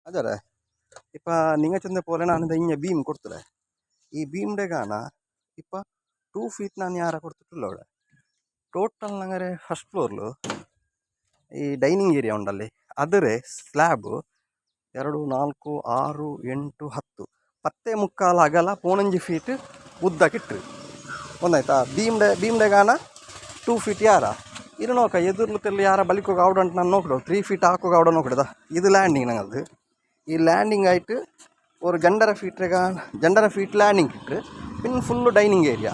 ಅದರ ಇಪ್ಪ ನಿಂಗ ಚಂದ ಪೋಲೆ ನಾನು ಇಂಜ ಬೀಮ್ ಕೊಡ್ತದೆ ಈ ಬೀಮ್ ಗಾನ ಇಪ್ಪ 2 ಫೀಟ್ ನಾನು ಯಾರ ಕೊಡ್ತಿಲ್ಲ ಅವಳೆ ಟೋಟಲ್ ನಂಗರೆ ಫಸ್ಟ್ ಫ್ಲೋರ್ಲು ಈ ಡೈನಿಂಗ್ ಏರಿಯಾ ಉಂಡಲ್ಲಿ ಅದರೇ ಸ್ಲ್ಯಾಬ್ 2 4 6 8 10 10 ಅಗಲ 4 ಫೀಟ್ ಉದ್ದಕ್ಕಿಟ್ರು ಒಂದಾಯ್ತಾ ಬೀಮ್ಡೆ ಗಾನ 2 ಫೀಟ್ ಯಾರ ಇದು ನೋಕ ಎದುರ್ಲುತ್ತಲ್ಲಿ ಯಾರ ಬಲಿಕೋಗ ಔಡ್ ಅಂತ ನಾನು ನೋಡ್ದು 3 ಫೀಟ್ ಹಾಕೋಗ ಔಡ ನೋಡ್ದ ಇದು ಲ್ಯಾಂಡಿಂಗ್ ನಂಗದು ಈ ಲ್ಯಾಂಡಿಂಗ್ ಆಯ್ತು ஒரு ஜண்டரை ஃபீட் ಲ್ಯಾಂಡಿಂಗ್ ಇಟ್ಟರು ಪಿನ್ ಫುಲ್ಲು ಡೈನಿಂಗ್ ಏರಿಯಾ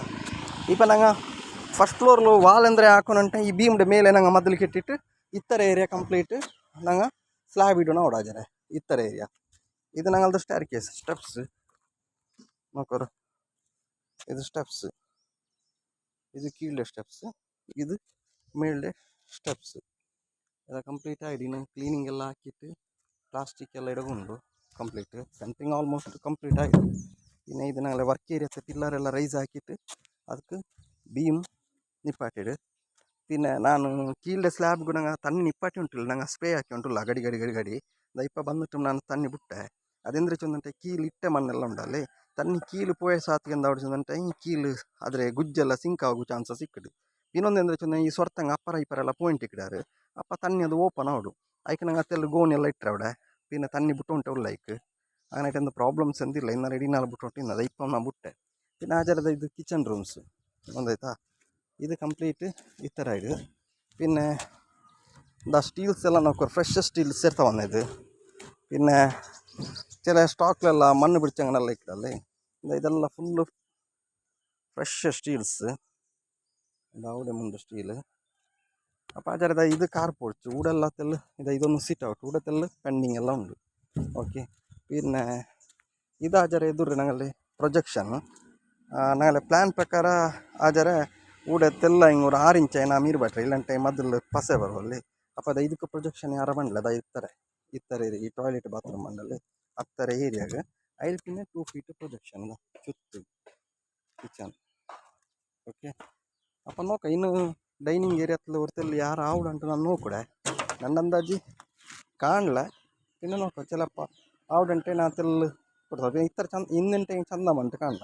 ಇಪ್ಪ ನಂಗೆ ಫಸ್ಟ್ ಫ್ಲೋರ್ಲು ವಾಲ್ ಅಂದರೆ ಹಾಕೋನಂಟ ಈ ಬೀಮ್ಡ ಮೇಲೆ ನಂಗೆ ಮೊದಲು ಕೆಟ್ಟಿಟ್ಟು ಇತ್ತರ ಏರಿಯಾ ಕಂಪ್ಲೀಟ್ ನಂಗೆ ಸ್ಲ್ಯಾಬ್ ಇಡೋಣ ಓಡಾಜರೆ ಇತ್ತರ ಏರಿಯಾ ಇದು ನಂಗಲ್ದು ಸ್ಟೇರ್ ಕೇಸ್ ಸ್ಟೆಪ್ಸ್ ನೋಕೋರು ಇದು ಸ್ಟೆಪ್ಸ್ ಇದು ಕೀಳ್ಳೆ ಸ್ಟೆಪ್ಸ್ ಇದು ಮೇಲ್ಡೆ ಸ್ಟೆಪ್ಸ್ ಎಲ್ಲ ಕಂಪ್ಲೀಟ್ ಆಗಿ ನಂಗೆ ಕ್ಲೀನಿಂಗ್ ಎಲ್ಲ ಹಾಕಿಟ್ಟು ಪ್ಲಾಸ್ಟಿಕ್ ಎಲ್ಲ ಇಡಗೊಂಡು ಕಂಪ್ಲೀಟ್ ಸೆಂಟ್ರಿಂಗ್ ಆಲ್ಮೋಸ್ಟ್ ಕಂಪ್ಲೀಟ್ ಆಗಿದೆ ಇನ್ನು ಇದನ್ನೆಲ್ಲ ವರ್ಕ್ ಏರಿಯಾ ಪಿಲ್ಲರ್ ಎಲ್ಲ ರೈಸ್ ಹಾಕಿಟ್ಟು ಅದಕ್ಕೆ ಬೀಮ್ ನಿಪ್ಪಾಟಿಡು പിന്നെ ನಾನು ಕೀಳ್ಡೆ ಸ್ಲ್ಯಾಬ್ಗೂ ನಂಗೆ ತಣ್ಣಿ ನಿಪ್ಪಾಟಿ ಉಂಟಿಲ್ಲ ನಂಗೆ ಸ್ಪ್ರೇ ಹಾಕಿ ಉಂಟುಲ್ಲ ಗಡಿ ಗಡಿ ಗಡಿ ಗಡಿ ದೈಪ ಬಂದ್ಬಿಟ್ಟು ನಾನು ತಣ್ಣಿ ಬಿಟ್ಟೆ ಅದೆಂದ್ರೆ ಚಂದಂತೆ ಕೀಲು ಇಟ್ಟೆ ಮಣ್ಣೆಲ್ಲ ಉಂಡಲ್ಲಿ ತಣ್ಣಿ ಕೀಲು ಪೋಯ ಸಾತ್ಗೆಂದು ಆಡಿಸಂದಂತೆ ಈ ಕೀಲು ಆದರೆ ಗುಜ್ಜೆಲ್ಲ ಸಿಂಕ್ ಆಗೋ ಚಾನ್ಸಸ್ ಸಿಕ್ಕಡು ಇನ್ನೊಂದು ಚಂದ ಈ ಸೊರ್ತಂಗೆ ಅಪ್ಪರ ಇಪ್ಪರೆಲ್ಲ ಪಾಯಿಂಟ್ ಇಕ್ಕಿದಾರೆ ಅಪ್ಪ ತಣ್ಣಿ ಅದು ಓಪನ್ ಆಡು ಆಯ್ಕೆ ನಂಗೆ ಅತ್ತೆಲ್ಲ ಗೋಣಿ ಎಲ್ಲ ಇಟ್ಟರೆ ಅವಡೆ പിന്നെ ತಣ್ಣಿ ಬಿಟ್ಟು ಉಂಟು ಲೈಕ್ അങ്ങനെയായിട്ട് എന്ത് പ്രോബ്ലംസ് എന്തില്ല ഇന്ന് റെഡി നാളെ ಬಿಟ್ಟು ಅದು ಇപ്പം ನಾನು ಬಿಟ್ಟೆ പിന്നെ ಆಜರದ ಇದು ಕಿಚನ್ ರೂಮ್ಸ್ ಒಂದಾಯ್ತಾ ಇದು ಕಂಪ್ಲೀಟ್ ಈ ಥರ ಇದು പിന്നെ இந்த ஸ்டீல்ஸ் எல்லாம் நமக்கு ஒரு ஃப்ரெஷ் ஸ்டீல்ஸ் சேர்த்த வந்தது പിന്നെ ചില ಸ್ಟಾಕ್ಲೆಲ್ಲ ಮಣ್ಣು ಬಿಡ್ಚಂಗನೆಲ್ಲ ಇಕ್ಕದಲ್ಲೇ ಇದೆಲ್ಲ ಫುಲ್ಲು ಫ್ರೆಶ್ ಸ್ಟೀಲ್ಸ್ അവിടെ ಮುಂದೆ ಸ್ಟೀಲ್ അപ്പോൾ ಆಚಾರದ ಇದು ಕಾರ್ ಪೋರ್ಚ್ ಊಡೆಲ್ಲತ್ತೆಲ್ಲ ಇದೊಂದು ಸಿಟ್ ಔಟ್ ಊಡತ್ತೆಲ್ಲ ಪೆಂಡಿಂಗ್ ಎಲ್ಲ ಉಂಟು ಓಕೆ പിന്നെ ಇದು ಆಚಾರ ಎದುರು ನಂಗಲ್ಲಿ ಪ್ರೊಜೆಕ್ಷನ್ ನಂಗಲ್ಲಿ ಪ್ಲ್ಯಾನ್ ಪ್ರಕಾರ ಆಚಾರ ಊಡತ್ತೆಲ್ಲ ಹಿಂಗೆ ಒಂದು 6 ಇಂಚ್ ನಾ ಮೀರು ಬಟ್ರೆ ಇಲ್ಲಂಟೆ ಮೊದಲು ಪಸೆ ಬರುವಲ್ಲಿ ಅಪ್ಪ ಅದು ಇದಕ್ಕೆ ಪ್ರೊಜೆಕ್ಷನ್ ಯಾರ ಬಂಡಲ ಅದ ಇತ್ತಾರೆ ಈ ಟಾಯ್ಲೆಟ್ ಬಾತ್ರೂಮ್ ಬಂಡಲ್ಲಿ ಹತ್ತರ ಏರಿಯಾಗೆ ಐದು ಪಿನ್ನೆ 2 ಫೀಟ್ ಪ್ರೊಜೆಕ್ಷನ್ ಚುತ್ತು ಕಿಚನ್ ಓಕೆ ಅಪ್ಪ ನೋಕ ಇನ್ನು ಡೈನಿಂಗ್ ಏರಿಯಾದಲ್ಲಿ ಹೊರತಲ್ಲಿ ಯಾರು ಆವುಡು ಅಂತ ನಾನು ನೋಕೂಡೆ ನನ್ನ ಅಂದಾಜಿ ಕಾಣಲ പിന്നെ നോക്കാം ചിലപ്പോൾ ആവുടಂಟೆ ನಾ ತೆಲ್ಲ ಕೊಡ್ತಾರೆ ಇತ್ತರ ಚಂದ ಇನ್ನಂಟೆ ಚಂದ ಬಂತು ಕಾಣ್ಲ